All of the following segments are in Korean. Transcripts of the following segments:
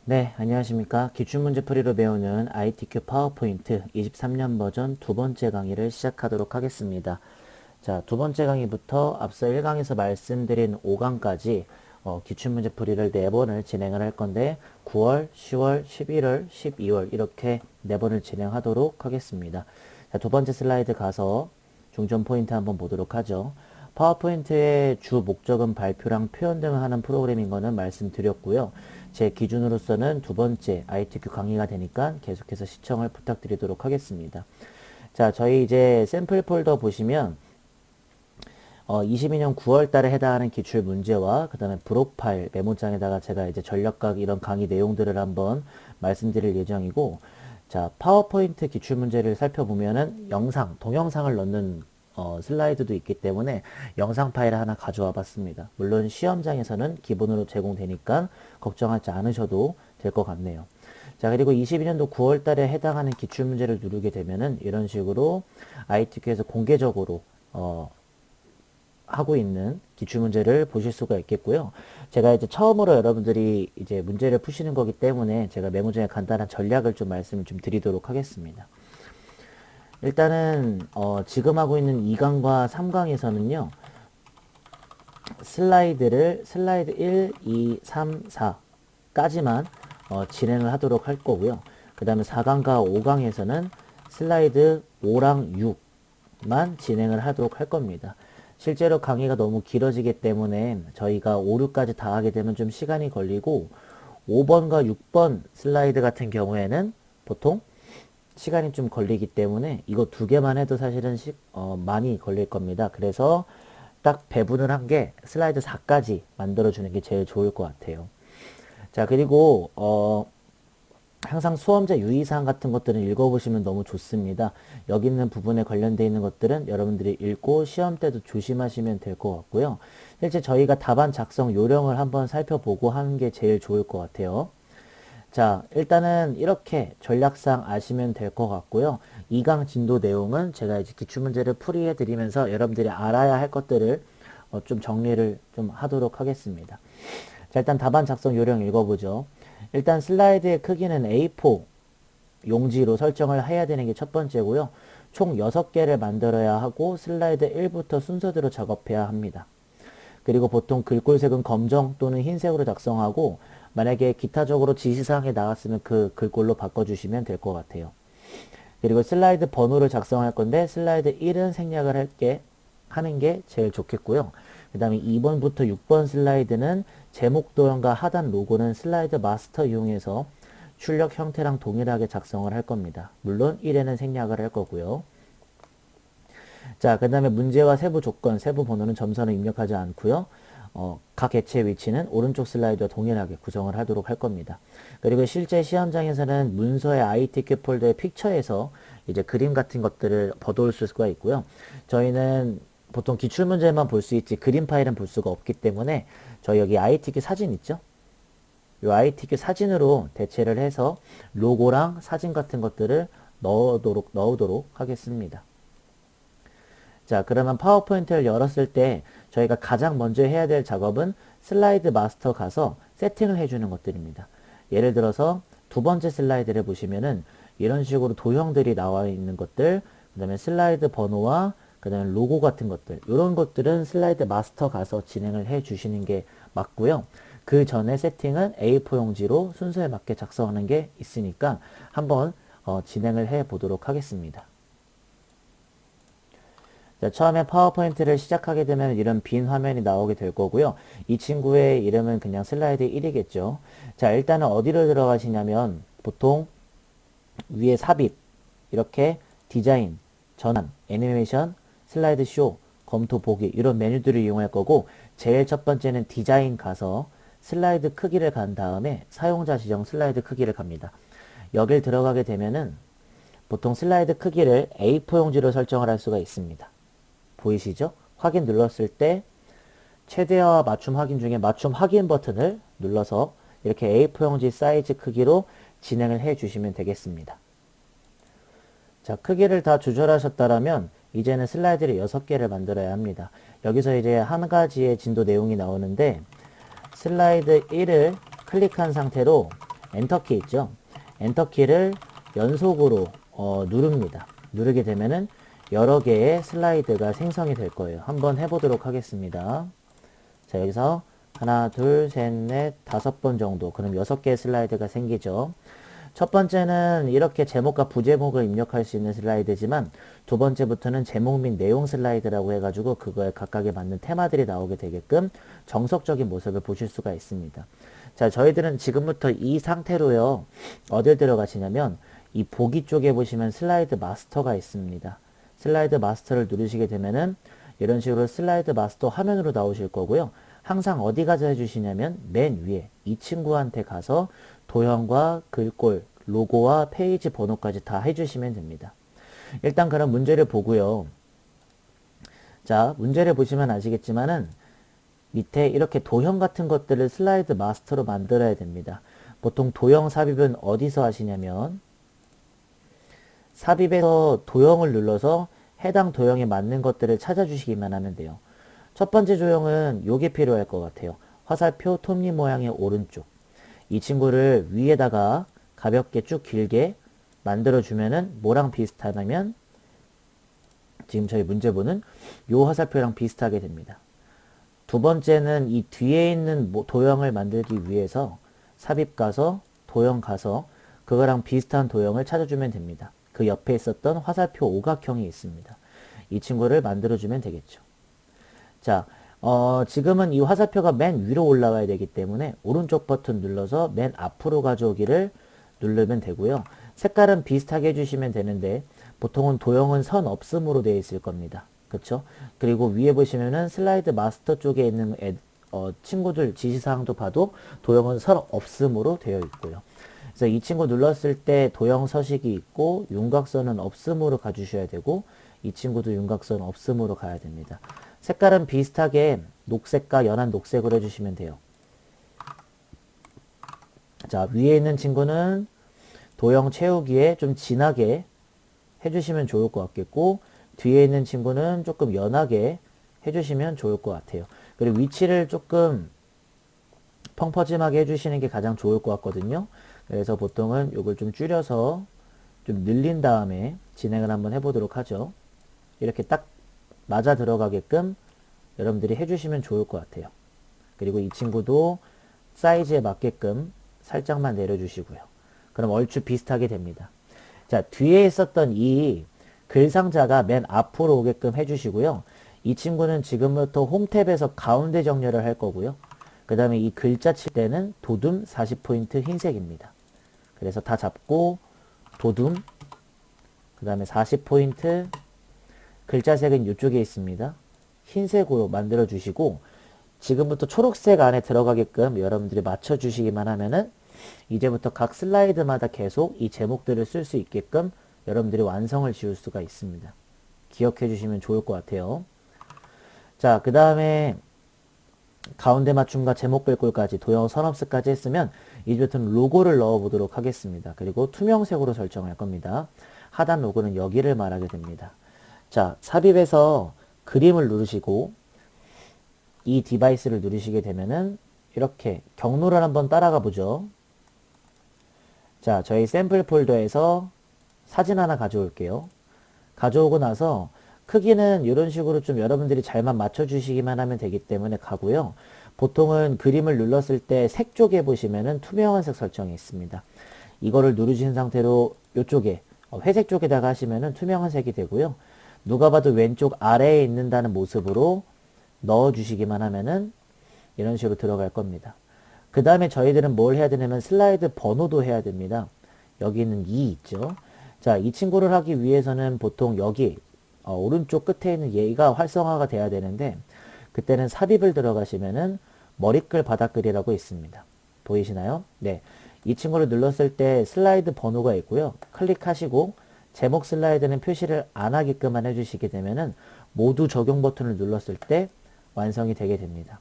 네, 안녕하십니까. 기출문제풀이로 배우는 ITQ 파워포인트 23년 버전 두 번째 강의를 시작하도록 하겠습니다. 자, 두 번째 강의부터 앞서 1강에서 말씀드린 5강까지 기출문제풀이를 4번을 진행을 할 건데 9월, 10월, 11월, 12월 이렇게 4번을 진행하도록 하겠습니다. 자, 두 번째 슬라이드 가서 중점 포인트 한번 보도록 하죠. 파워포인트의 주 목적은 발표랑 표현 등을 하는 프로그램인 거는 말씀드렸고요. 제 기준으로서는 두 번째 ITQ 강의가 되니까 계속해서 시청을 부탁드리도록 하겠습니다. 자, 저희 이제 샘플 폴더 보시면 22년 9월 달에 해당하는 기출 문제와 그 다음에 브록파일 메모장에다가 제가 이제 전략각 이런 강의 내용들을 한번 말씀드릴 예정이고, 자, 파워포인트 기출 문제를 살펴보면은 영상, 동영상을 넣는 슬라이드도 있기 때문에 영상 파일을 하나 가져와 봤습니다. 물론 시험장에서는 기본으로 제공되니까 걱정하지 않으셔도 될 것 같네요. 자, 그리고 22년도 9월 달에 해당하는 기출 문제를 누르게 되면은 이런 식으로 ITQ에서 공개적으로 하고 있는 기출문제를 보실 수가 있겠고요. 제가 이제 처음으로 여러분들이 이제 문제를 푸시는 거기 때문에 제가 메모장에 간단한 전략을 좀 말씀을 좀 드리도록 하겠습니다. 일단은 지금 하고 있는 2강과 3강에서는요. 슬라이드 1, 2, 3, 4까지만 진행을 하도록 할 거고요. 그 다음에 4강과 5강에서는 슬라이드 5랑 6만 진행을 하도록 할 겁니다. 실제로 강의가 너무 길어지기 때문에 저희가 5, 6까지 다 하게 되면 좀 시간이 걸리고 5번과 6번 슬라이드 같은 경우에는 보통 시간이 좀 걸리기 때문에 이거 두 개만 해도 사실은 많이 걸릴 겁니다. 그래서 딱 배분을 한 게 슬라이드 4까지 만들어주는 게 제일 좋을 것 같아요. 자, 그리고 항상 수험자 유의사항 같은 것들은 읽어보시면 너무 좋습니다. 여기 있는 부분에 관련되어 있는 것들은 여러분들이 읽고 시험 때도 조심하시면 될 것 같고요. 실제 저희가 답안 작성 요령을 한번 살펴보고 하는 게 제일 좋을 것 같아요. 자, 일단은 이렇게 전략상 아시면 될 것 같고요. 2강 진도 내용은 제가 이제 기출문제를 풀이해 드리면서 여러분들이 알아야 할 것들을 좀 정리를 좀 하도록 하겠습니다. 자, 일단 답안 작성 요령 읽어보죠. 일단 슬라이드의 크기는 A4 용지로 설정을 해야 되는 게 첫 번째고요. 총 6개를 만들어야 하고 슬라이드 1부터 순서대로 작업해야 합니다. 그리고 보통 글꼴색은 검정 또는 흰색으로 작성하고 만약에 기타적으로 지시사항에 나왔으면 그 글꼴로 바꿔주시면 될 것 같아요. 그리고 슬라이드 번호를 작성할 건데 슬라이드 1은 생략을 하는 게 제일 좋겠고요. 그 다음에 2번부터 6번 슬라이드는 제목 도형과 하단 로고는 슬라이드 마스터 이용해서 출력 형태랑 동일하게 작성을 할 겁니다. 물론 1에는 생략을 할 거고요. 자, 그 다음에 문제와 세부 조건, 세부 번호는 점선을 입력하지 않고요. 각 개체의 위치는 오른쪽 슬라이드와 동일하게 구성을 하도록 할 겁니다. 그리고 실제 시험장에서는 문서의 ITQ 폴더의 픽처에서 이제 그림 같은 것들을 벗어올 수가 있고요. 저희는 보통 기출문제만 볼 수 있지 그림 파일은 볼 수가 없기 때문에 저희 여기 ITQ 사진 있죠? 이 ITQ 사진으로 대체를 해서 로고랑 사진 같은 것들을 넣도록 하겠습니다. 자, 그러면 파워포인트를 열었을 때 저희가 가장 먼저 해야 될 작업은 슬라이드 마스터 가서 세팅을 해주는 것들입니다. 예를 들어서 두 번째 슬라이드를 보시면은 이런 식으로 도형들이 나와 있는 것들, 그 다음에 슬라이드 번호와 그 다음에 로고 같은 것들, 이런 것들은 슬라이드 마스터 가서 진행을 해 주시는 게 맞고요. 그 전에 세팅은 A4 용지로 순서에 맞게 작성하는 게 있으니까 한번 진행을 해 보도록 하겠습니다. 자, 처음에 파워포인트를 시작하게 되면 이런 빈 화면이 나오게 될 거고요. 이 친구의 이름은 그냥 슬라이드 1이겠죠. 자, 일단은 어디로 들어가시냐면 보통 위에 삽입, 이렇게 디자인, 전환, 애니메이션, 슬라이드 쇼, 검토 보기 이런 메뉴들을 이용할 거고 제일 첫 번째는 디자인 가서 슬라이드 크기를 간 다음에 사용자 지정 슬라이드 크기를 갑니다. 여길 들어가게 되면은 보통 슬라이드 크기를 A4 용지로 설정을 할 수가 있습니다. 보이시죠? 확인 눌렀을 때 최대와 맞춤 확인 중에 맞춤 확인 버튼을 눌러서 이렇게 A4 용지 사이즈 크기로 진행을 해 주시면 되겠습니다. 자, 크기를 다 조절하셨다라면 이제는 슬라이드를 6개를 만들어야 합니다. 여기서 이제 한 가지의 진도 내용이 나오는데 슬라이드 1을 클릭한 상태로 엔터키 있죠. 엔터키를 연속으로 누릅니다. 누르게 되면은 여러 개의 슬라이드가 생성이 될 거예요. 한번 해보도록 하겠습니다. 자, 여기서 하나, 둘, 셋, 넷, 5번 정도. 그럼 6개의 슬라이드가 생기죠. 첫 번째는 이렇게 제목과 부제목을 입력할 수 있는 슬라이드지만 두 번째부터는 제목 및 내용 슬라이드라고 해가지고 그거에 각각에 맞는 테마들이 나오게 되게끔 정석적인 모습을 보실 수가 있습니다. 자, 저희들은 지금부터 이 상태로요. 어딜 들어가시냐면 이 보기 쪽에 보시면 슬라이드 마스터가 있습니다. 슬라이드 마스터를 누르시게 되면은 이런 식으로 슬라이드 마스터 화면으로 나오실 거고요. 항상 어디 가서 해주시냐면 맨 위에 이 친구한테 가서 도형과 글꼴, 로고와 페이지 번호까지 다 해주시면 됩니다. 일단 그럼 문제를 보고요. 자, 문제를 보시면 아시겠지만은 밑에 이렇게 도형 같은 것들을 슬라이드 마스터로 만들어야 됩니다. 보통 도형 삽입은 어디서 하시냐면 삽입에서 도형을 눌러서 해당 도형에 맞는 것들을 찾아주시기만 하면 돼요. 첫 번째 도형은 요게 필요할 것 같아요. 화살표 톱니 모양의 오른쪽. 이 친구를 위에다가 가볍게 쭉 길게 만들어주면은 뭐랑 비슷하냐면 지금 저희 문제본은 요 화살표랑 비슷하게 됩니다. 두 번째는 이 뒤에 있는 도형을 만들기 위해서 삽입 가서 도형 가서 그거랑 비슷한 도형을 찾아주면 됩니다. 그 옆에 있었던 화살표 오각형이 있습니다. 이 친구를 만들어주면 되겠죠. 자, 지금은 이 화살표가 맨 위로 올라가야 되기 때문에 오른쪽 버튼 눌러서 맨 앞으로 가져오기를 누르면 되고요. 색깔은 비슷하게 해주시면 되는데 보통은 도형은 선 없음으로 되어 있을 겁니다. 그쵸? 그리고 위에 보시면은 슬라이드 마스터 쪽에 있는 친구들 지시사항도 봐도 도형은 선 없음으로 되어 있고요. 그래서 이 친구 눌렀을 때 도형 서식이 있고 윤곽선은 없음으로 가주셔야 되고 이 친구도 윤곽선 없음으로 가야 됩니다. 색깔은 비슷하게 녹색과 연한 녹색으로 해주시면 돼요. 자, 위에 있는 친구는 도형 채우기에 좀 진하게 해주시면 좋을 것 같겠고 뒤에 있는 친구는 조금 연하게 해주시면 좋을 것 같아요. 그리고 위치를 조금 펑퍼짐하게 해주시는 게 가장 좋을 것 같거든요. 그래서 보통은 이걸 좀 줄여서 좀 늘린 다음에 진행을 한번 해보도록 하죠. 이렇게 딱 맞아 들어가게끔 여러분들이 해주시면 좋을 것 같아요. 그리고 이 친구도 사이즈에 맞게끔 살짝만 내려주시고요. 그럼 얼추 비슷하게 됩니다. 자, 뒤에 있었던 이 글상자가 맨 앞으로 오게끔 해주시고요. 이 친구는 지금부터 홈탭에서 가운데 정렬을 할 거고요. 그 다음에 이 글자 칠 때는 도둠 40포인트 흰색입니다. 그래서 다 잡고 도둠 그 다음에 40포인트 글자색은 이쪽에 있습니다. 흰색으로 만들어 주시고 지금부터 초록색 안에 들어가게끔 여러분들이 맞춰 주시기만 하면은 이제부터 각 슬라이드마다 계속 이 제목들을 쓸 수 있게끔 여러분들이 완성을 지을 수가 있습니다. 기억해 주시면 좋을 것 같아요. 자, 그 다음에 가운데 맞춤과 제목 글꼴까지 도형 선업스까지 했으면 이제부터는 로고를 넣어 보도록 하겠습니다. 그리고 투명색으로 설정할 겁니다. 하단 로고는 여기를 말하게 됩니다. 자, 삽입에서 그림을 누르시고 이 디바이스를 누르시게 되면은 이렇게 경로를 한번 따라가 보죠. 자, 저희 샘플 폴더에서 사진 하나 가져올게요. 가져오고 나서 크기는 이런 식으로 좀 여러분들이 잘만 맞춰주시기만 하면 되기 때문에 가고요. 보통은 그림을 눌렀을 때 색 쪽에 보시면은 투명한 색 설정이 있습니다. 이거를 누르신 상태로 이쪽에 회색 쪽에다가 하시면은 투명한 색이 되고요. 누가 봐도 왼쪽 아래에 있는다는 모습으로 넣어주시기만 하면은 이런 식으로 들어갈 겁니다. 그 다음에 저희들은 뭘 해야 되냐면 슬라이드 번호도 해야 됩니다. 여기 있는 2 있죠. 자, 이 친구를 하기 위해서는 보통 여기 오른쪽 끝에 있는 얘가 활성화가 돼야 되는데 그때는 삽입을 들어가시면은 머리글 바닥글이라고 있습니다. 보이시나요? 네. 이 친구를 눌렀을 때 슬라이드 번호가 있고요. 클릭하시고 제목 슬라이드는 표시를 안 하게끔만 해주시게 되면은 모두 적용 버튼을 눌렀을 때 완성이 되게 됩니다.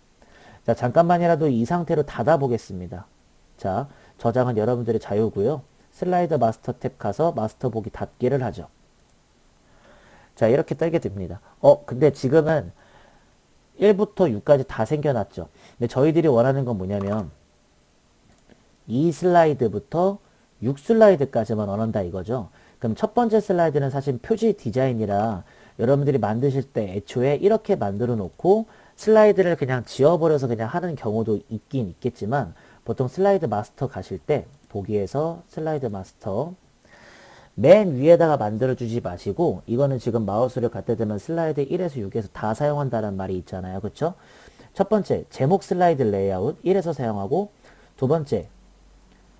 자, 잠깐만이라도 이 상태로 닫아 보겠습니다. 자, 저장은 여러분들의 자유고요. 슬라이드 마스터 탭 가서 마스터 보기 닫기를 하죠. 자, 이렇게 뜨게 됩니다. 근데 지금은 1부터 6까지 다 생겨났죠. 근데 저희들이 원하는 건 뭐냐면 2슬라이드부터 6슬라이드까지만 원한다 이거죠. 그럼 첫 번째 슬라이드는 사실 표지 디자인이라 여러분들이 만드실 때 애초에 이렇게 만들어 놓고 슬라이드를 그냥 지워버려서 그냥 하는 경우도 있긴 있겠지만 보통 슬라이드 마스터 가실 때 보기에서 슬라이드 마스터 맨 위에다가 만들어 주지 마시고 이거는 지금 마우스를 갖다 대면 슬라이드 1에서 6에서 다 사용한다는 말이 있잖아요. 그쵸? 첫 번째 제목 슬라이드 레이아웃 1에서 사용하고 두 번째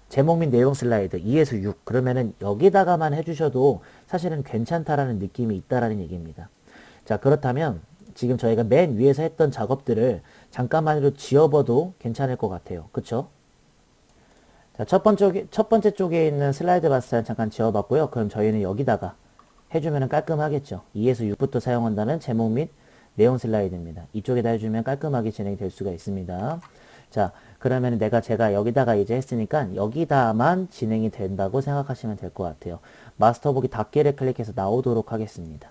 제목 및 내용 슬라이드 2에서 6 그러면은 여기다가만 해주셔도 사실은 괜찮다라는 느낌이 있다라는 얘기입니다. 자 그렇다면 지금 저희가 맨 위에서 했던 작업들을 잠깐만으로 지워봐도 괜찮을 것 같아요. 그쵸? 자, 첫 번째 쪽에 있는 슬라이드 바스는 잠깐 지워봤고요. 그럼 저희는 여기다가 해주면 깔끔하겠죠. 2에서 6부터 사용한다는 제목 및 내용 슬라이드입니다. 이쪽에다 해주면 깔끔하게 진행이 될 수가 있습니다. 자, 그러면 제가 여기다가 이제 했으니까 여기다만 진행이 된다고 생각하시면 될 것 같아요. 마스터 보기 닫기를 클릭해서 나오도록 하겠습니다.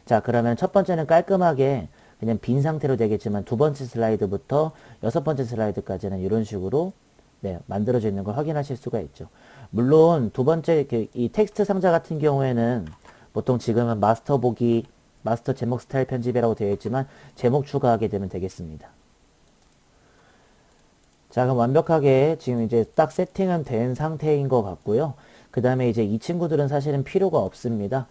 자, 그러면 첫 번째는 깔끔하게 그냥 빈 상태로 되겠지만 두 번째 슬라이드부터 여섯 번째 슬라이드까지는 이런 식으로 네, 만들어져 있는 걸 확인하실 수가 있죠. 물론 두 번째 이 텍스트 상자 같은 경우에는 보통 지금은 마스터 보기, 마스터 제목 스타일 편집이라고 되어 있지만 제목 추가하게 되면 되겠습니다. 자, 그럼 완벽하게 지금 이제 딱 세팅은 된 상태인 것 같고요. 그 다음에 이제 이 친구들은 사실은 필요가 없습니다.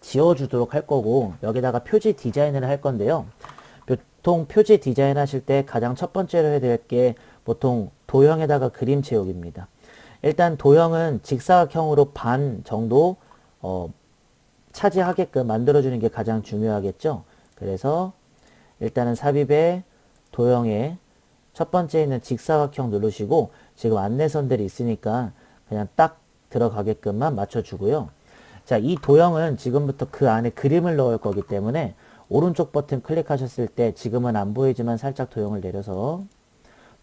지워주도록 할 거고 여기다가 표지 디자인을 할 건데요. 보통 표지 디자인 하실 때 가장 첫 번째로 해야 될 게 보통 도형에다가 그림 채우기입니다. 일단 도형은 직사각형으로 반 정도 차지하게끔 만들어주는 게 가장 중요하겠죠. 그래서 일단은 삽입에 도형에 첫 번째 있는 직사각형 누르시고 지금 안내선들이 있으니까 그냥 딱 들어가게끔만 맞춰주고요. 자, 이 도형은 지금부터 그 안에 그림을 넣을 거기 때문에 오른쪽 버튼 클릭하셨을 때 지금은 안 보이지만 살짝 도형을 내려서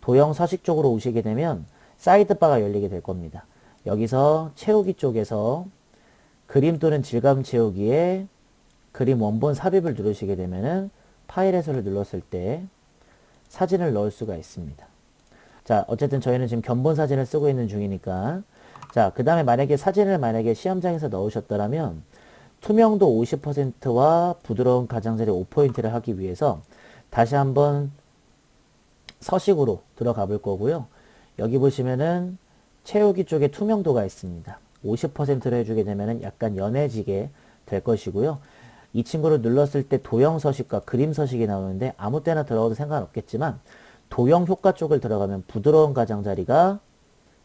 도형 서식 쪽으로 오시게 되면 사이드바가 열리게 될 겁니다. 여기서 채우기 쪽에서 그림 또는 질감 채우기에 그림 원본 삽입을 누르시게 되면은 파일 해설을 눌렀을 때 사진을 넣을 수가 있습니다. 자, 어쨌든 저희는 지금 견본 사진을 쓰고 있는 중이니까 자, 그 다음에 만약에 사진을 시험장에서 넣으셨더라면 투명도 50%와 부드러운 가장자리 5%를 하기 위해서 다시 한번 서식으로 들어가 볼 거고요. 여기 보시면은 채우기 쪽에 투명도가 있습니다. 50%로 해주게 되면은 약간 연해지게 될 것이고요. 이 친구를 눌렀을 때 도형 서식과 그림 서식이 나오는데 아무 때나 들어가도 상관없겠지만 도형 효과 쪽을 들어가면 부드러운 가장자리가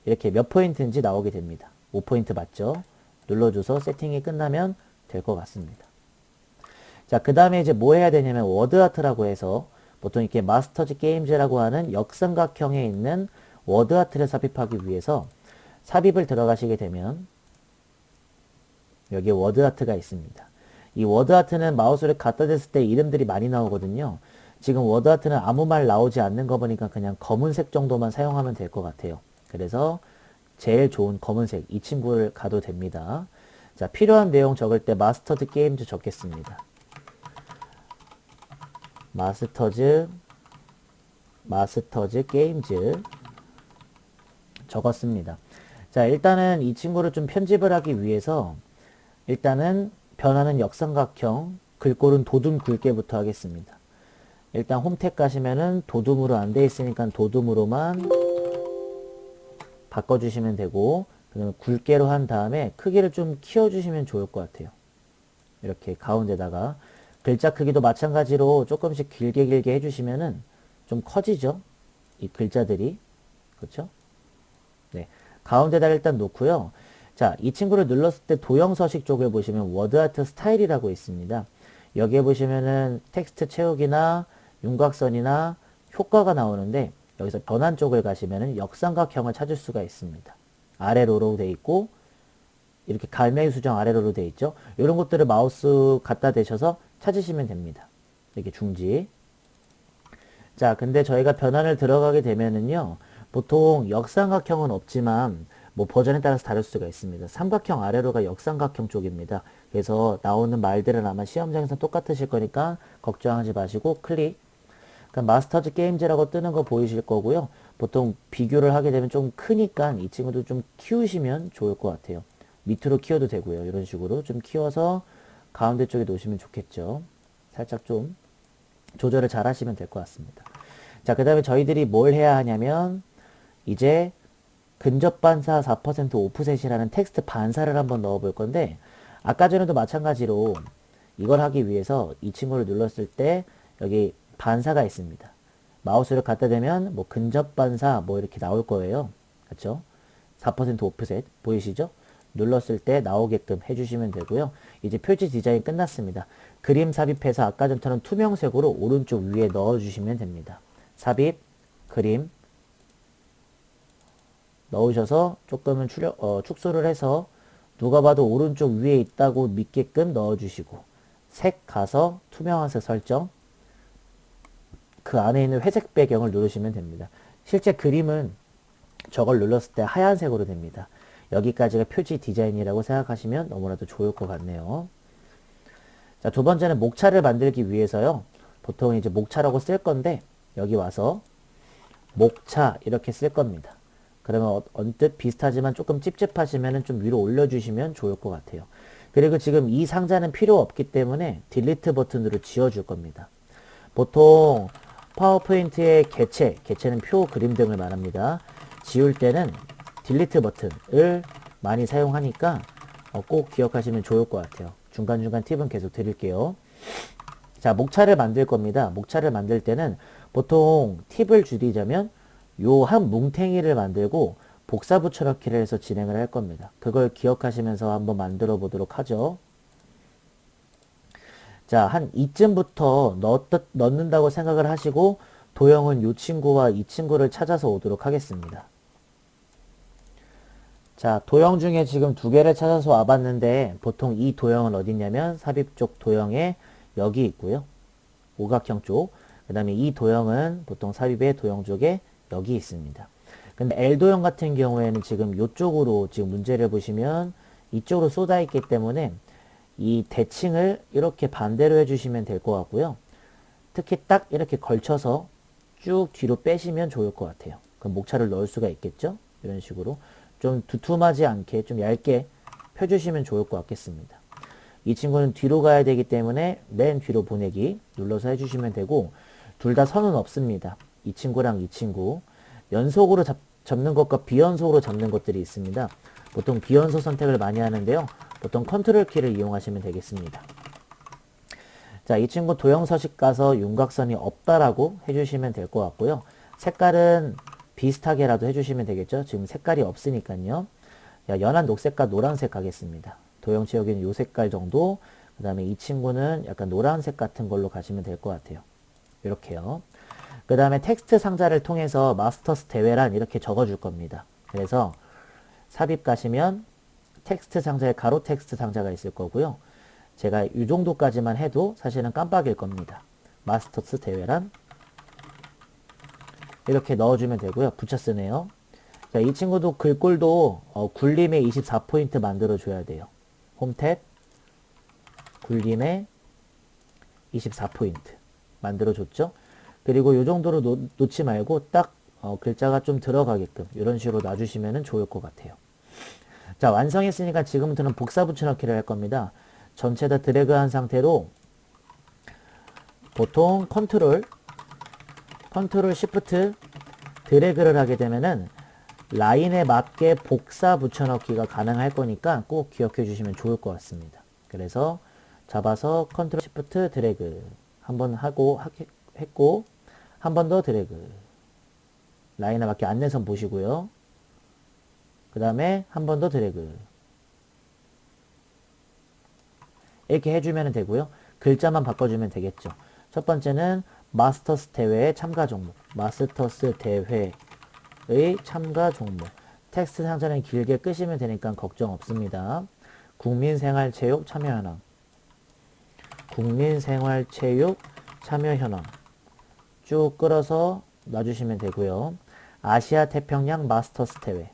이렇게 몇 포인트인지 나오게 됩니다. 5포인트 맞죠? 눌러줘서 세팅이 끝나면 될 것 같습니다. 자, 그 다음에 이제 뭐 해야 되냐면 워드아트라고 해서 보통 이렇게 마스터즈 게임즈라고 하는 역삼각형에 있는 워드아트를 삽입하기 위해서 삽입을 들어가시게 되면 여기에 워드아트가 있습니다. 이 워드아트는 마우스를 갖다 댔을 때 이름들이 많이 나오거든요. 지금 워드아트는 아무 말 나오지 않는 거 보니까 그냥 검은색 정도만 사용하면 될 것 같아요. 그래서 제일 좋은 검은색 이 친구를 가도 됩니다. 자, 필요한 내용 적을 때 마스터즈 게임즈 적겠습니다. 마스터즈 게임즈 적었습니다. 자, 일단은 이 친구를 좀 편집을 하기 위해서 일단은 변하는 역삼각형 글꼴은 도둠 굵게부터 하겠습니다. 일단 홈택 가시면은 도둠으로 안 돼 있으니까 도둠으로만 바꿔주시면 되고 그다음에 굵게로 한 다음에 크기를 좀 키워주시면 좋을 것 같아요. 이렇게 가운데다가 글자 크기도 마찬가지로 조금씩 길게 해주시면은 좀 커지죠. 이 글자들이. 그렇죠? 네. 가운데다 일단 놓고요. 자, 이 친구를 눌렀을 때 도형 서식 쪽을 보시면 워드아트 스타일이라고 있습니다. 여기에 보시면은 텍스트 채우기나 윤곽선이나 효과가 나오는데 여기서 변환 쪽을 가시면은 역삼각형을 찾을 수가 있습니다. 아래로로 돼 있고 이렇게 갈매기 수정 아래로로 돼 있죠. 이런 것들을 마우스 갖다 대셔서 찾으시면 됩니다. 이렇게 중지. 자, 근데 저희가 변환을 들어가게 되면은요. 보통 역삼각형은 없지만 뭐 버전에 따라서 다를 수가 있습니다. 삼각형 아래로가 역삼각형 쪽입니다. 그래서 나오는 말들은 아마 시험장에서 똑같으실 거니까 걱정하지 마시고 클릭. 그러니까 마스터즈 게임즈라고 뜨는 거 보이실 거고요. 보통 비교를 하게 되면 좀 크니까 이 친구도 좀 키우시면 좋을 것 같아요. 밑으로 키워도 되고요. 이런 식으로 좀 키워서 가운데 쪽에 놓으시면 좋겠죠. 살짝 좀 조절을 잘 하시면 될 것 같습니다. 자, 그 다음에 저희들이 뭘 해야 하냐면 이제 근접 반사 4% 오프셋이라는 텍스트 반사를 한번 넣어 볼 건데, 아까 전에도 마찬가지로 이걸 하기 위해서 이 친구를 눌렀을 때 여기 반사가 있습니다. 마우스를 갖다 대면 뭐 근접 반사 뭐 이렇게 나올 거예요. 그렇죠? 4% 오프셋 보이시죠? 눌렀을 때 나오게끔 해주시면 되고요. 이제 표지 디자인 끝났습니다. 그림 삽입해서 아까 전처럼 투명색으로 오른쪽 위에 넣어주시면 됩니다. 삽입, 그림 넣으셔서 조금은 축소를 해서 누가 봐도 오른쪽 위에 있다고 믿게끔 넣어주시고, 색 가서 투명한색 설정, 그 안에 있는 회색 배경을 누르시면 됩니다. 실제 그림은 저걸 눌렀을 때 하얀색으로 됩니다. 여기까지가 표지 디자인이라고 생각하시면 너무나도 좋을 것 같네요. 자, 두 번째는 목차를 만들기 위해서요. 보통 이제 목차라고 쓸 건데 여기 와서 목차 이렇게 쓸 겁니다. 그러면 언뜻 비슷하지만 조금 찝찝하시면 좀 위로 올려주시면 좋을 것 같아요. 그리고 지금 이 상자는 필요 없기 때문에 딜리트 버튼으로 지워줄 겁니다. 보통 파워포인트의 개체는 표, 그림 등을 말합니다. 지울 때는 딜리트 버튼을 많이 사용하니까 꼭 기억하시면 좋을 것 같아요. 중간중간 팁은 계속 드릴게요. 자, 목차를 만들 겁니다. 목차를 만들 때는 보통 팁을 줄이자면 요 한 뭉탱이를 만들고 복사 붙여넣기를 해서 진행을 할 겁니다. 그걸 기억하시면서 한번 만들어 보도록 하죠. 자, 한 이쯤부터 넣는다고 생각을 하시고 도형은 이 친구와 이 친구를 찾아서 오도록 하겠습니다. 자, 도형 중에 지금 두 개를 찾아서 와봤는데 보통 이 도형은 어디 있냐면 삽입 쪽 도형에 여기 있고요. 오각형 쪽. 그 다음에 이 도형은 보통 삽입의 도형 쪽에 여기 있습니다. 근데 L도형 같은 경우에는 지금 이쪽으로 지금 문제를 보시면 이쪽으로 쏟아 있기 때문에 이 대칭을 이렇게 반대로 해주시면 될 것 같고요. 특히 딱 이렇게 걸쳐서 쭉 뒤로 빼시면 좋을 것 같아요. 그럼 목차를 넣을 수가 있겠죠? 이런 식으로 좀 두툼하지 않게 좀 얇게 펴주시면 좋을 것 같겠습니다. 이 친구는 뒤로 가야 되기 때문에 맨 뒤로 보내기 눌러서 해주시면 되고, 둘 다 선은 없습니다. 이 친구랑 이 친구 연속으로 잡는 것과 비연속으로 잡는 것들이 있습니다. 보통 비연속 선택을 많이 하는데요. 보통 컨트롤 키를 이용하시면 되겠습니다. 자, 이 친구 도형 서식 가서 윤곽선이 없다라고 해주시면 될 것 같고요. 색깔은 비슷하게라도 해주시면 되겠죠. 지금 색깔이 없으니까요. 연한 녹색과 노란색 가겠습니다. 도형 채우기는 요 색깔 정도. 그 다음에 이 친구는 약간 노란색 같은 걸로 가시면 될 것 같아요. 이렇게요. 그 다음에 텍스트 상자를 통해서 마스터스 대회란 이렇게 적어줄 겁니다. 그래서 삽입 가시면 텍스트 상자에 가로 텍스트 상자가 있을 거고요. 제가 이 정도까지만 해도 사실은 깜빡일 겁니다. 마스터스 대회란 이렇게 넣어주면 되고요. 붙여 쓰네요. 자, 이 친구도 글꼴도 굴림에 24포인트 만들어줘야 돼요. 홈탭 굴림에 24포인트 만들어줬죠. 그리고 이 정도로 놓지 말고 딱 글자가 좀 들어가게끔 이런 식으로 놔주시면 좋을 것 같아요. 자, 완성했으니까 지금부터는 복사 붙여넣기를 할 겁니다. 전체 다 드래그한 상태로 보통 컨트롤 시프트 드래그를 하게 되면은 라인에 맞게 복사 붙여넣기가 가능할 거니까 꼭 기억해 주시면 좋을 것 같습니다. 그래서 잡아서 컨트롤 시프트 드래그 한번 했고 한 번 더 드래그 라인에 맞게 안내선 보시고요. 그 다음에 한 번 더 드래그 이렇게 해주면 되고요. 글자만 바꿔주면 되겠죠. 첫 번째는 마스터스 대회의 참가 종목, 마스터스 대회의 참가 종목. 텍스트 상자는 길게 끄시면 되니까 걱정 없습니다. 국민생활체육 참여 현황, 국민생활체육 참여 현황 쭉 끌어서 놔주시면 되고요. 아시아 태평양 마스터스 대회,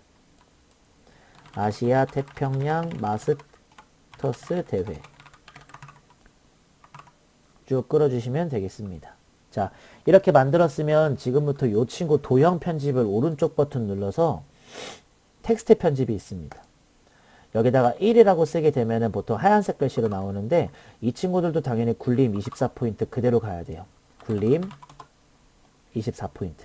아시아 태평양 마스터스 대회 쭉 끌어주시면 되겠습니다. 자, 이렇게 만들었으면 지금부터 이 친구 도형 편집을 오른쪽 버튼 눌러서 텍스트 편집이 있습니다. 여기다가 1이라고 쓰게 되면은 보통 하얀색 글씨로 나오는데 이 친구들도 당연히 굴림 24포인트 그대로 가야 돼요. 굴림 24포인트.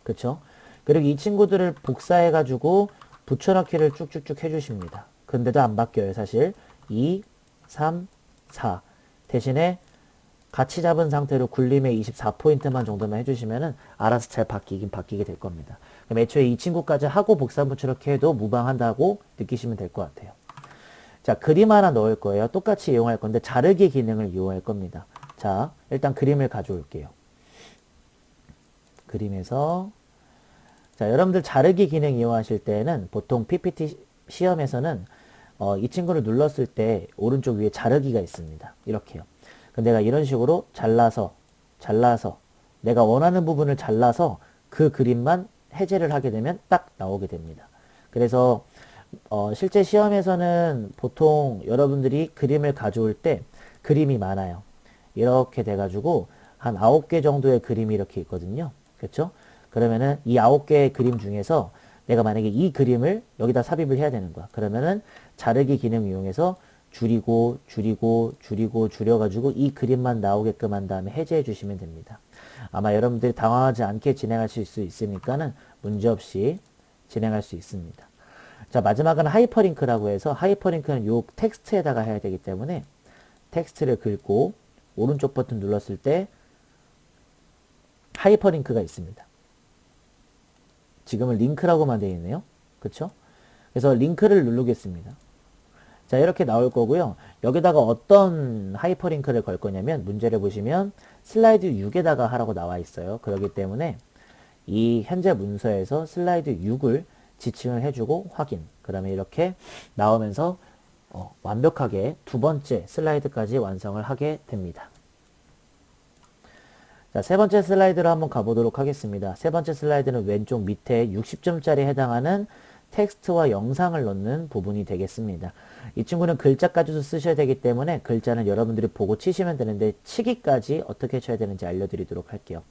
그쵸? 그리고 이 친구들을 복사해가지고 붙여넣기를 쭉쭉쭉 해주십니다. 근데도 안 바뀌어요, 사실. 2, 3, 4. 대신에 같이 잡은 상태로 굴림의 24포인트만 정도만 해주시면은 알아서 잘 바뀌긴 바뀌게 될 겁니다. 그럼 애초에 이 친구까지 하고 복사 붙여넣기 해도 무방한다고 느끼시면 될 것 같아요. 자, 그림 하나 넣을 거예요. 똑같이 이용할 건데 자르기 기능을 이용할 겁니다. 자, 일단 그림을 가져올게요. 그림에서 자, 여러분들 자르기 기능 이용하실 때는 보통 PPT 시험에서는 이 친구를 눌렀을 때 오른쪽 위에 자르기가 있습니다. 이렇게요. 근데 내가 이런 식으로 잘라서 내가 원하는 부분을 잘라서 그 그림만 해제를 하게 되면 딱 나오게 됩니다. 그래서 실제 시험에서는 보통 여러분들이 그림을 가져올 때 그림이 많아요. 이렇게 돼가지고 한 9개 정도의 그림이 이렇게 있거든요. 그렇죠? 그러면은 이 9개의 그림 중에서 내가 만약에 이 그림을 여기다 삽입을 해야 되는 거야. 그러면은 자르기 기능 이용해서 줄여가지고 이 그림만 나오게끔 한 다음에 해제해 주시면 됩니다. 아마 여러분들이 당황하지 않게 진행하실 수 있으니까는 문제없이 진행할 수 있습니다. 자, 마지막은 하이퍼링크라고 해서 하이퍼링크는 요 텍스트에다가 해야 되기 때문에 텍스트를 긁고 오른쪽 버튼 눌렀을 때 하이퍼링크가 있습니다. 지금은 링크라고만 되어 있네요. 그쵸? 그래서 링크를 누르겠습니다. 자, 이렇게 나올 거고요. 여기다가 어떤 하이퍼링크를 걸 거냐면 문제를 보시면 슬라이드 6에다가 하라고 나와 있어요. 그렇기 때문에 이 현재 문서에서 슬라이드 6을 지칭을 해주고 확인. 그러면 이렇게 나오면서 완벽하게 두 번째 슬라이드까지 완성을 하게 됩니다. 자, 세 번째 슬라이드로 한번 가보도록 하겠습니다. 세 번째 슬라이드는 왼쪽 밑에 60점짜리 해당하는 텍스트와 영상을 넣는 부분이 되겠습니다. 이 친구는 글자까지도 쓰셔야 되기 때문에 글자는 여러분들이 보고 치시면 되는데 치기까지 어떻게 쳐야 되는지 알려드리도록 할게요.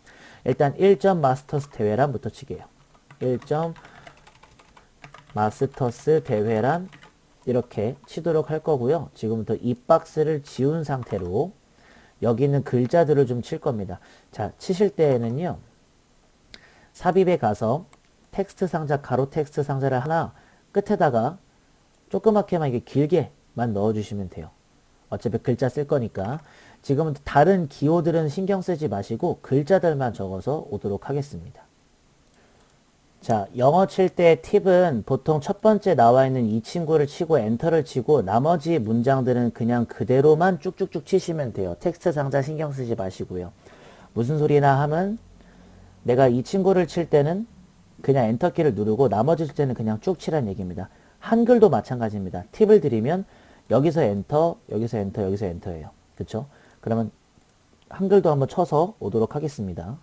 일단 1점 마스터스 대회란부터 치게요. 1점 마스터스 대회란 이렇게 치도록 할 거고요. 지금부터 이 박스를 지운 상태로 여기 있는 글자들을 좀 칠 겁니다. 자, 치실 때에는요. 삽입에 가서 텍스트 상자, 가로 텍스트 상자를 하나 끝에다가 조그맣게만 이게 길게만 넣어주시면 돼요. 어차피 글자 쓸 거니까. 지금은 다른 기호들은 신경 쓰지 마시고 글자들만 적어서 오도록 하겠습니다. 자, 영어 칠 때 팁은 보통 첫 번째 나와 있는 이 친구를 치고 엔터를 치고 나머지 문장들은 그냥 그대로만 쭉쭉쭉 치시면 돼요. 텍스트 상자 신경 쓰지 마시고요. 무슨 소리나 하면 내가 이 친구를 칠 때는 그냥 엔터키를 누르고 나머지 칠 때는 그냥 쭉 치라는 얘기입니다. 한글도 마찬가지입니다. 팁을 드리면 여기서 엔터, 여기서 엔터, 여기서 엔터예요. 그쵸? 그러면 한글도 한번 쳐서 오도록 하겠습니다.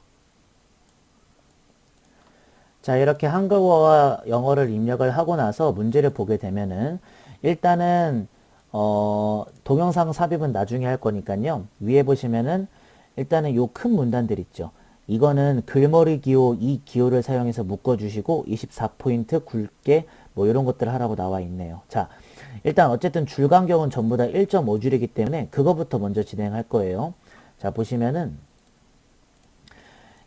자, 이렇게 한국어와 영어를 입력을 하고 나서 문제를 보게 되면은 일단은 동영상 삽입은 나중에 할 거니까요. 위에 보시면은 일단은 요 큰 문단들 있죠. 이거는 글머리 기호 이 기호를 사용해서 묶어주시고 24포인트 굵게 뭐 이런 것들 하라고 나와 있네요. 자, 일단 어쨌든 줄 간격은 전부 다 1.5줄이기 때문에 그거부터 먼저 진행할 거예요. 자, 보시면은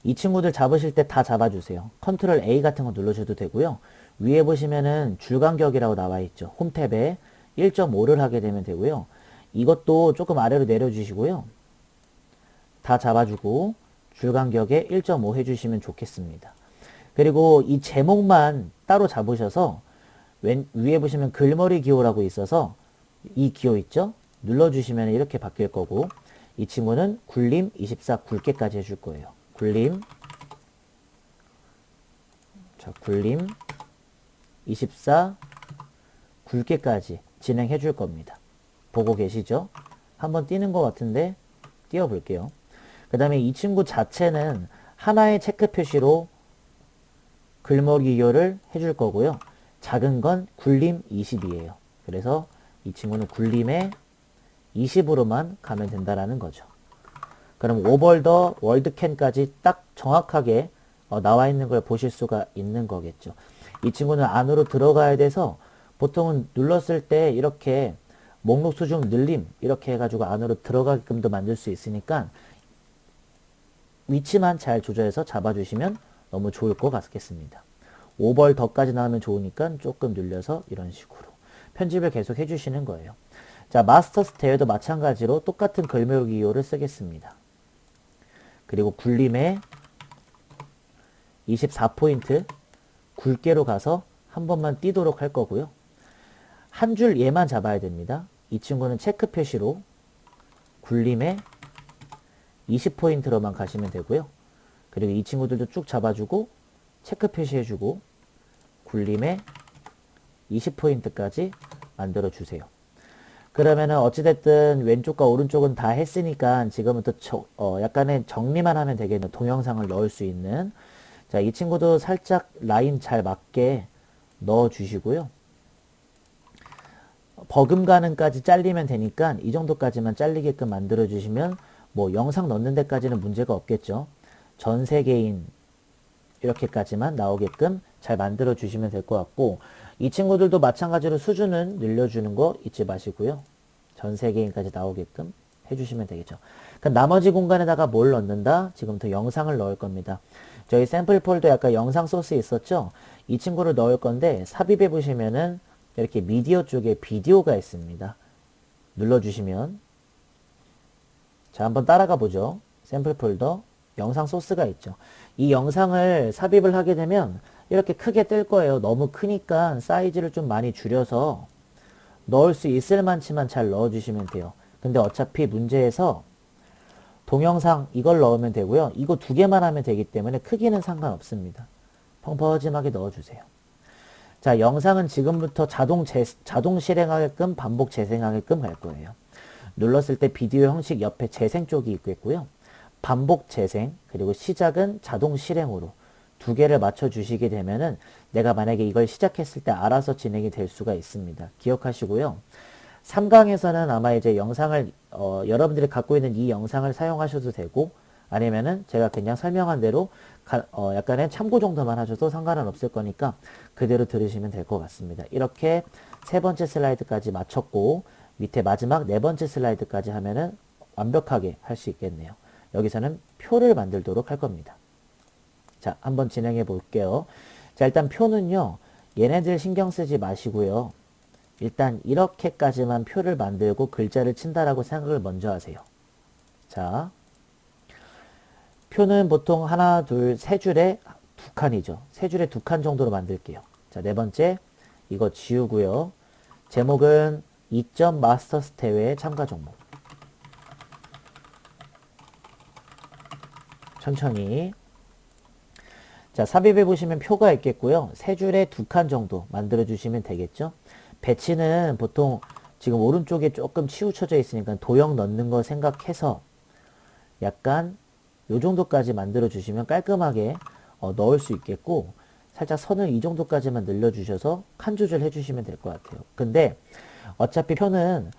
이 친구들 잡으실 때 다 잡아주세요. 컨트롤 A 같은 거 눌러줘도 되고요. 위에 보시면은 줄간격이라고 나와 있죠. 홈 탭에 1.5를 하게 되면 되고요. 이것도 조금 아래로 내려주시고요. 다 잡아주고 줄간격에 1.5 해주시면 좋겠습니다. 그리고 이 제목만 따로 잡으셔서 위에 보시면 글머리 기호라고 있어서 이 기호 있죠? 눌러주시면 이렇게 바뀔 거고 이 친구는 굴림 24 굵게까지 해줄 거예요. 굴림 자, 굴림 24 굵게까지 진행해 줄 겁니다. 보고 계시죠? 한번 띄는 것 같은데 띄워 볼게요. 그 다음에 이 친구 자체는 하나의 체크 표시로 글머리 기호를 해줄 거고요. 작은 건 굴림 20이에요. 그래서 이 친구는 굴림에 20으로만 가면 된다라는 거죠. 그럼 오버 더 월드캔까지 딱 정확하게 나와 있는 걸 보실 수가 있는 거겠죠. 이 친구는 안으로 들어가야 돼서 보통은 눌렀을 때 이렇게 목록 수중 늘림 이렇게 해가지고 안으로 들어가게끔도 만들 수 있으니까 위치만 잘 조절해서 잡아주시면 너무 좋을 것 같겠습니다. 오벌 더까지 나오면 좋으니까 조금 늘려서 이런 식으로 편집을 계속 해주시는 거예요. 자, 마스터 스테어도 마찬가지로 똑같은 글묘기 이호를 쓰겠습니다. 그리고 굴림에 24포인트 굵게로 가서 한 번만 띄도록 할 거고요. 한 줄 얘만 잡아야 됩니다. 이 친구는 체크 표시로 굴림에 20포인트로만 가시면 되고요. 그리고 이 친구들도 쭉 잡아주고 체크 표시해주고 굴림에 20포인트까지 만들어 주세요. 그러면은 어찌됐든 왼쪽과 오른쪽은 다 했으니까 지금부터 약간의 정리만 하면 되겠네요. 동영상을 넣을 수 있는. 자, 이 친구도 살짝 라인 잘 맞게 넣어 주시고요. 버금가는까지 잘리면 되니까 이 정도까지만 잘리게끔 만들어 주시면 뭐 영상 넣는 데까지는 문제가 없겠죠. 전 세계인 이렇게까지만 나오게끔 잘 만들어 주시면 될 것 같고, 이 친구들도 마찬가지로 수준은 늘려주는 거 잊지 마시고요. 전 세계인까지 나오게끔 해주시면 되겠죠. 그러니까 나머지 공간에다가 뭘 넣는다? 지금부터 영상을 넣을 겁니다. 저희 샘플 폴더 약간 영상 소스 있었죠? 이 친구를 넣을 건데 삽입해 보시면은 이렇게 미디어 쪽에 비디오가 있습니다. 눌러주시면 자, 한번 따라가 보죠. 샘플 폴더 영상 소스가 있죠. 이 영상을 삽입을 하게 되면 이렇게 크게 뜰 거예요. 너무 크니까 사이즈를 좀 많이 줄여서 넣을 수 있을 만치만 잘 넣어주시면 돼요. 근데 어차피 문제에서 동영상 이걸 넣으면 되고요. 이거 두 개만 하면 되기 때문에 크기는 상관없습니다. 펑퍼짐하게 넣어주세요. 자, 영상은 지금부터 자동 실행하게끔 반복 재생하게끔 갈 거예요. 눌렀을 때 비디오 형식 옆에 재생 쪽이 있겠고요. 반복 재생 그리고 시작은 자동 실행으로 두 개를 맞춰 주시게 되면은 내가 만약에 이걸 시작했을 때 알아서 진행이 될 수가 있습니다. 기억하시고요. 3강에서는 아마 이제 영상을 여러분들이 갖고 있는 이 영상을 사용하셔도 되고 아니면은 제가 그냥 설명한 대로 약간의 참고 정도만 하셔도 상관은 없을 거니까 그대로 들으시면 될 것 같습니다. 이렇게 세 번째 슬라이드까지 마쳤고 밑에 마지막 네 번째 슬라이드까지 하면은 완벽하게 할 수 있겠네요. 여기서는 표를 만들도록 할 겁니다. 자, 한번 진행해 볼게요. 자, 일단 표는요. 얘네들 신경 쓰지 마시고요. 일단 이렇게까지만 표를 만들고 글자를 친다라고 생각을 먼저 하세요. 자, 표는 보통 하나, 둘, 세 줄에 두 칸이죠. 세 줄에 두 칸 정도로 만들게요. 자, 네 번째 이거 지우고요. 제목은 2점 마스터 스테웨의 참가 종목. 천천히. 자, 삽입해 보시면 표가 있겠고요. 세 줄에 두 칸 정도 만들어 주시면 되겠죠. 배치는 보통 지금 오른쪽에 조금 치우쳐져 있으니까 도형 넣는 거 생각해서 약간 요 정도까지 만들어 주시면 깔끔하게 넣을 수 있겠고, 살짝 선을 이 정도까지만 늘려 주셔서 칸 조절 해 주시면 될 것 같아요. 근데 어차피 표는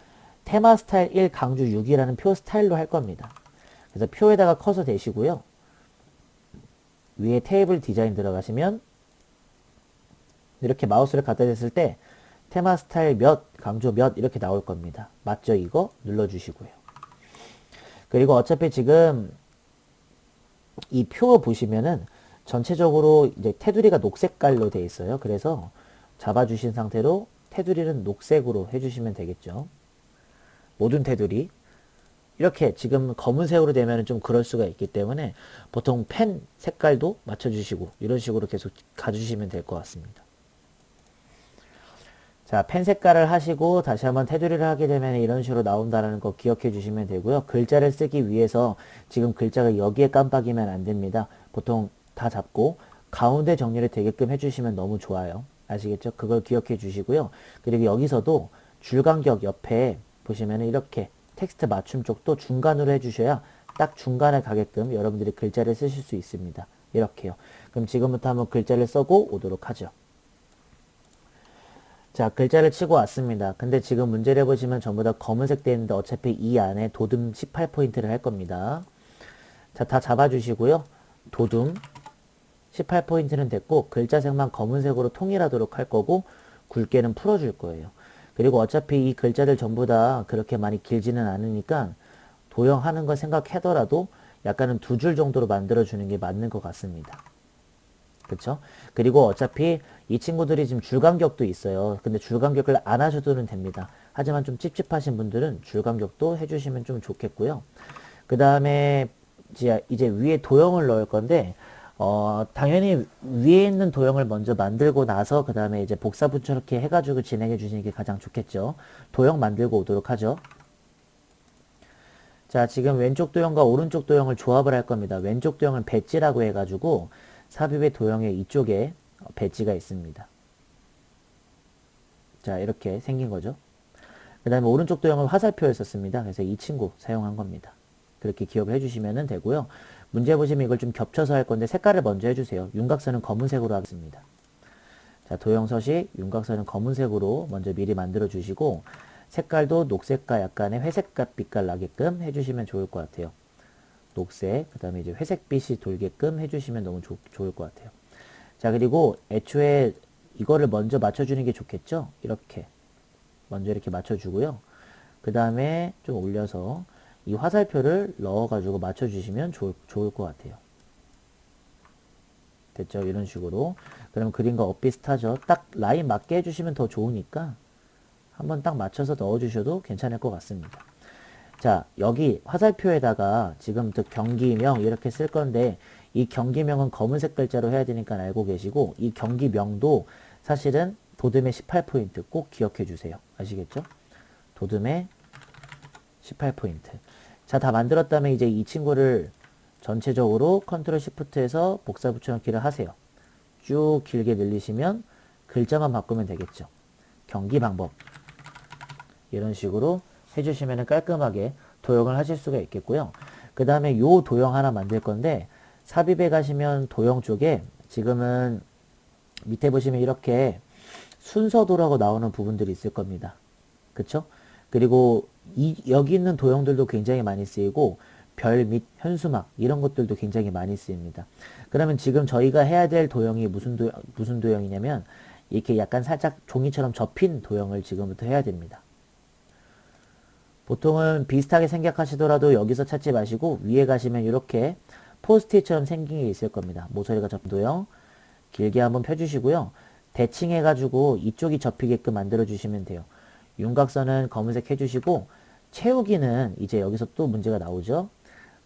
테마 스타일 1 강주 6이라는 표 스타일로 할 겁니다. 그래서 표에다가 커서 대시고요. 위에 테이블 디자인 들어가시면 이렇게 마우스를 갖다 댔을 때 테마 스타일 몇, 강조 몇 이렇게 나올 겁니다. 맞죠? 이거 눌러주시고요. 그리고 어차피 지금 이 표 보시면은 전체적으로 이제 테두리가 녹색깔로 되어 있어요. 그래서 잡아주신 상태로 테두리는 녹색으로 해주시면 되겠죠. 모든 테두리. 이렇게 지금 검은색으로 되면 좀 그럴 수가 있기 때문에 보통 펜 색깔도 맞춰주시고 이런 식으로 계속 가주시면 될 것 같습니다. 자, 펜 색깔을 하시고 다시 한번 테두리를 하게 되면 이런 식으로 나온다는 거 기억해 주시면 되고요. 글자를 쓰기 위해서 지금 글자가 여기에 깜빡이면 안 됩니다. 보통 다 잡고 가운데 정리를 되게끔 해주시면 너무 좋아요. 아시겠죠? 그걸 기억해 주시고요. 그리고 여기서도 줄간격 옆에 보시면 이렇게 텍스트 맞춤 쪽도 중간으로 해주셔야 딱 중간에 가게끔 여러분들이 글자를 쓰실 수 있습니다. 이렇게요. 그럼 지금부터 한번 글자를 써고 오도록 하죠. 자, 글자를 치고 왔습니다. 근데 지금 문제를 해보시면 전부 다 검은색 되어 있는데 어차피 이 안에 도듬 18포인트를 할 겁니다. 자, 다 잡아주시고요. 도둠 18포인트는 됐고 글자색만 검은색으로 통일하도록 할 거고 굵게는 풀어줄 거예요. 그리고 어차피 이 글자들 전부 다 그렇게 많이 길지는 않으니까 도형하는 거 생각하더라도 약간은 두 줄 정도로 만들어주는 게 맞는 것 같습니다. 그쵸? 그리고 어차피 이 친구들이 지금 줄간격도 있어요. 근데 줄간격을 안 하셔도는 됩니다. 하지만 좀 찝찝하신 분들은 줄간격도 해주시면 좀 좋겠고요. 그 다음에 이제 위에 도형을 넣을 건데 당연히 위에 있는 도형을 먼저 만들고 나서 그 다음에 이제 복사붙여 이렇게 해가지고 진행해 주시는 게 가장 좋겠죠. 도형 만들고 오도록 하죠. 자, 지금 왼쪽 도형과 오른쪽 도형을 조합을 할 겁니다. 왼쪽 도형은 배지라고 해가지고 삽입의 도형의 이쪽에 배지가 있습니다. 자, 이렇게 생긴 거죠. 그 다음에 오른쪽 도형은 화살표였었습니다. 그래서 이 친구 사용한 겁니다. 그렇게 기억을 해주시면 되고요. 문제 보시면 이걸 좀 겹쳐서 할 건데 색깔을 먼저 해주세요. 윤곽선은 검은색으로 하겠습니다. 자, 도형 서식, 윤곽선은 검은색으로 먼저 미리 만들어 주시고 색깔도 녹색과 약간의 회색빛 빛깔 나게끔 해주시면 좋을 것 같아요. 녹색, 그 다음에 이제 회색빛이 돌게끔 해주시면 너무 좋을 것 같아요. 자, 그리고 애초에 이거를 먼저 맞춰주는 게 좋겠죠? 이렇게. 먼저 이렇게 맞춰주고요. 그 다음에 좀 올려서 이 화살표를 넣어가지고 맞춰주시면 좋을 것 같아요. 됐죠? 이런 식으로. 그럼 그림과 엇비슷하죠? 딱 라인 맞게 해주시면 더 좋으니까 한번 딱 맞춰서 넣어주셔도 괜찮을 것 같습니다. 자, 여기 화살표에다가 지금부터 경기명 이렇게 쓸 건데 이 경기명은 검은색 글자로 해야 되니까 알고 계시고 이 경기명도 사실은 도듬의 18포인트 꼭 기억해 주세요. 아시겠죠? 도듬의 18포인트. 자, 다 만들었다면 이제 이 친구를 전체적으로 컨트롤 시프트에서 복사 붙여넣기를 하세요. 쭉 길게 늘리시면 글자만 바꾸면 되겠죠. 경기 방법. 이런 식으로 해주시면 깔끔하게 도형을 하실 수가 있겠고요. 그 다음에 요 도형 하나 만들 건데 삽입에 가시면 도형 쪽에 지금은 밑에 보시면 이렇게 순서도라고 나오는 부분들이 있을 겁니다. 그쵸? 그리고 여기 있는 도형들도 굉장히 많이 쓰이고 별 및 현수막 이런 것들도 굉장히 많이 쓰입니다. 그러면 지금 저희가 해야 될 도형이 무슨 도형이냐면 이렇게 약간 살짝 종이처럼 접힌 도형을 지금부터 해야 됩니다. 보통은 비슷하게 생각하시더라도 여기서 찾지 마시고 위에 가시면 이렇게 포스트잇처럼 생긴 게 있을 겁니다. 모서리가 접힌 도형 길게 한번 펴주시고요. 대칭해가지고 이쪽이 접히게끔 만들어 주시면 돼요. 윤곽선은 검은색 해주시고 채우기는 이제 여기서 또 문제가 나오죠.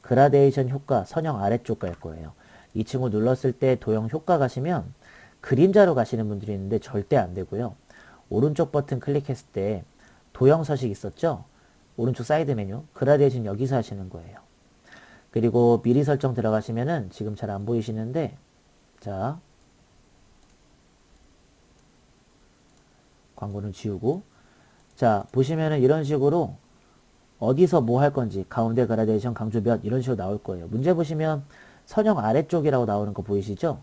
그라데이션 효과 선형 아래쪽 갈 거예요. 이 친구 눌렀을 때 도형 효과 가시면 그림자로 가시는 분들이 있는데 절대 안 되고요. 오른쪽 버튼 클릭했을 때 도형 서식 있었죠? 오른쪽 사이드 메뉴 그라데이션 여기서 하시는 거예요. 그리고 미리 설정 들어가시면은 지금 잘 안 보이시는데 자 광고는 지우고 자 보시면은 이런 식으로 어디서 뭐 할 건지 가운데 그라데이션 강조 몇 이런 식으로 나올 거예요. 문제 보시면 선형 아래쪽이라고 나오는 거 보이시죠?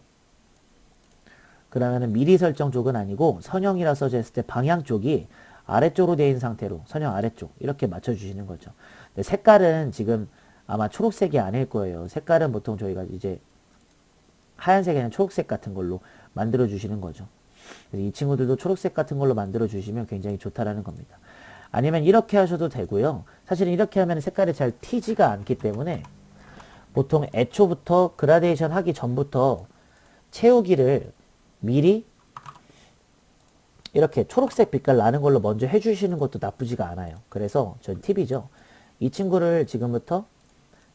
그러면은 미리 설정 쪽은 아니고 선형이라 써져 있을 때 방향 쪽이 아래쪽으로 되어 있는 상태로 선형 아래쪽 이렇게 맞춰주시는 거죠. 근데 색깔은 지금 아마 초록색이 아닐 거예요. 색깔은 보통 저희가 이제 하얀색이 아니라 초록색 같은 걸로 만들어 주시는 거죠. 그래서 이 친구들도 초록색 같은 걸로 만들어 주시면 굉장히 좋다라는 겁니다. 아니면 이렇게 하셔도 되고요. 사실은 이렇게 하면 색깔이 잘 튀지가 않기 때문에 보통 애초부터 그라데이션 하기 전부터 채우기를 미리 이렇게 초록색 빛깔 나는 걸로 먼저 해주시는 것도 나쁘지가 않아요. 그래서 전 팁이죠. 이 친구를 지금부터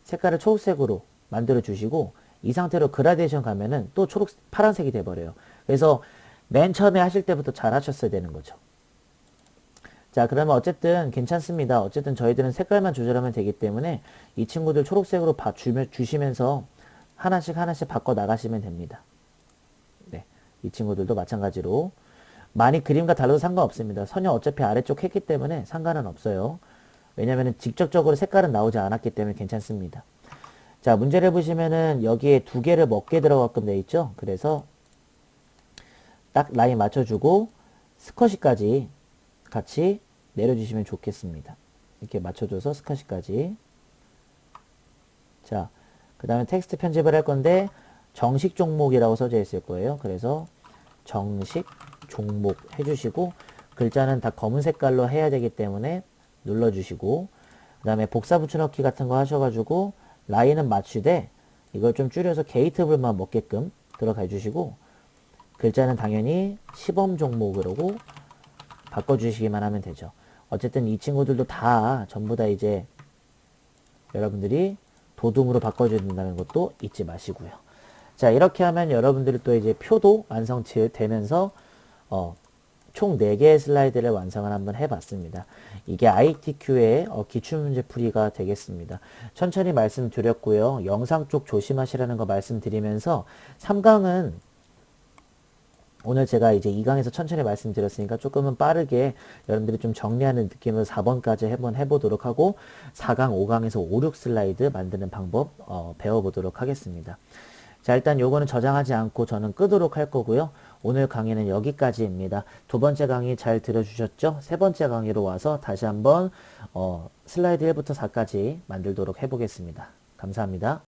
색깔을 초록색으로 만들어 주시고 이 상태로 그라데이션 가면은 또 파란색이 돼버려요. 그래서 맨 처음에 하실 때부터 잘 하셨어야 되는 거죠. 자, 그러면 어쨌든 괜찮습니다. 어쨌든 저희들은 색깔만 조절하면 되기 때문에 이 친구들 초록색으로 주시면서 하나씩 하나씩 바꿔 나가시면 됩니다. 네, 이 친구들도 마찬가지로 많이 그림과 달라도 상관없습니다. 선형 어차피 아래쪽 했기 때문에 상관은 없어요. 왜냐하면 직접적으로 색깔은 나오지 않았기 때문에 괜찮습니다. 자, 문제를 보시면은 여기에 두 개를 먹게 들어가끔 되어 있죠. 그래서 딱 라인 맞춰주고 스커시까지 같이 내려주시면 좋겠습니다. 이렇게 맞춰줘서 스커시까지. 자, 그 다음에 텍스트 편집을 할 건데 정식 종목이라고 써져 있을 거예요. 그래서 정식 종목 해주시고 글자는 다 검은 색깔로 해야 되기 때문에 눌러주시고 그 다음에 복사 붙여넣기 같은 거 하셔가지고 라인은 맞추되 이걸 좀 줄여서 게이트블만 먹게끔 들어가 주시고 글자는 당연히 시범 종목으로 바꿔주시기만 하면 되죠. 어쨌든 이 친구들도 다 전부 다 이제 여러분들이 도둠으로 바꿔줘야 된다는 것도 잊지 마시고요. 자, 이렇게 하면 여러분들이 또 이제 표도 완성되면서 총 4개의 슬라이드를 완성을 한번 해봤습니다. 이게 ITQ의 기출문제풀이가 되겠습니다. 천천히 말씀드렸고요. 영상 쪽 조심하시라는 거 말씀드리면서 3강은 오늘 제가 이제 2강에서 천천히 말씀드렸으니까 조금은 빠르게 여러분들이 좀 정리하는 느낌으로 4번까지 한번 해보도록 하고 4강, 5강에서 5, 6 슬라이드 만드는 방법 배워보도록 하겠습니다. 자, 일단 요거는 저장하지 않고 저는 끄도록 할 거고요. 오늘 강의는 여기까지입니다. 두 번째 강의 잘 들어주셨죠? 세 번째 강의로 와서 다시 한번 슬라이드 1부터 4까지 만들도록 해보겠습니다. 감사합니다.